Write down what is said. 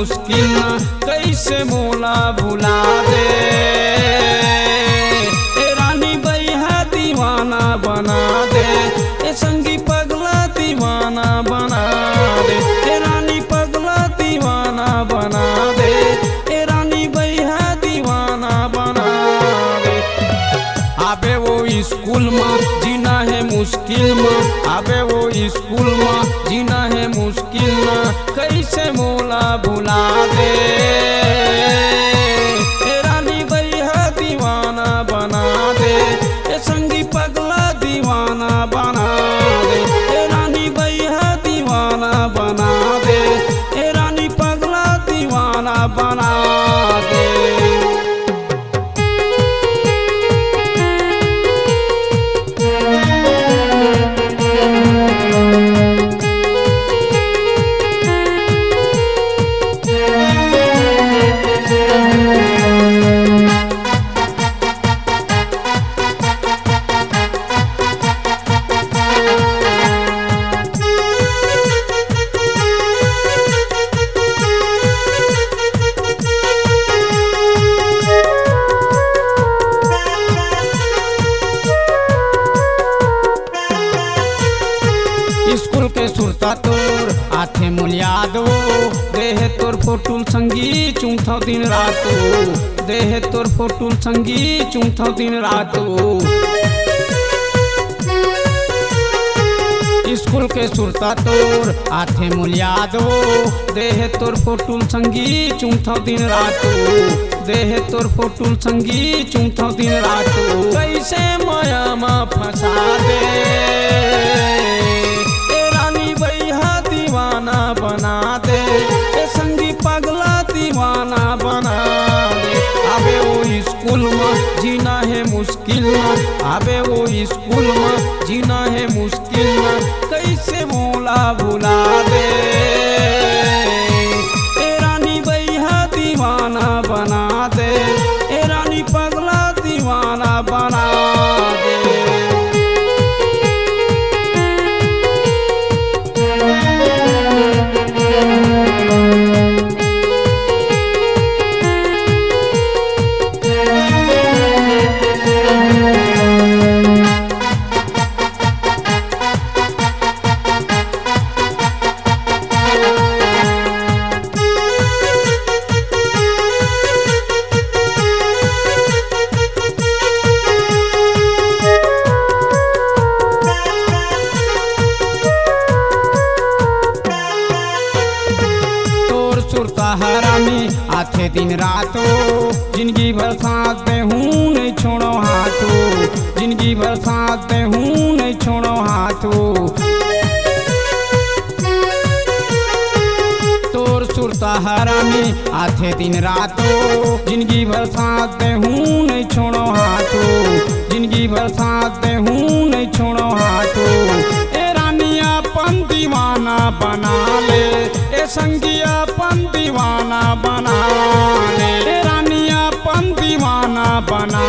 मुश्किल ना कैसे मोला भुला दे। ए रानी बैहा दीवाना बना दे, ए संगी पगला दीवाना बना दे, ए रानी पगला दीवाना बना दे, ए रानी बैहा दीवाना बना दे। आबे वो स्कूल में जीना है मुश्किल में, आबे वो स्कूल में जीना है मुश्किल ना कैसे मोला भुला दे। ए रानी बैहा दीवाना बना दे, ए संगी पगला दीवाना बना दे, ए रानी बैहा दीवाना बना दे, ए रानी पगला दीवाना बना दे। स्कूल के सुरता तोर आथे मुलिया दो, देहे तोर फोटुल संगी चूंथो दिन रातो, देहे तोर फोटुल संगी चूंथो दिन रातो। स्कूल के सुरता तोर आथे मुलिया दो, देहे तोर फोटुल संगी चूंथो दिन रातो, देहे तोर फोटुल संगी चूंथो दिन रातो। कैसे माया मा फंसा दे, दीवाना बना दे, ए संगी पगला दीवाना बना दे। आबे वो स्कूल में जीना है मुश्किल ना, आबे वो स्कूल में जीना है मुश्किल ना कैसे मोला भुला दे। ए रानी बैहा दीवाना बना दे, ए रानी पगला दीवाना बना दे। सुरता हरामी आथे दिन रातो, जिंदगी भर साथ दे हूँ नहीं छोड़ो हाथो, जिंदगी भर साथ दे हूँ नहीं छोड़ो हाथो। तोर सुरता हरामी आथे दिन रातो, जिंदगी भर साथ दे हूँ नहीं छोड़ो हाथो, जिंदगी भर साथ दे हूँ नहीं छोड़ो हाथो। ए रानी अपन दीवाना बना ले, ए संगिया अपन दीवाना बना ले, ए रानी अपन दीवाना बना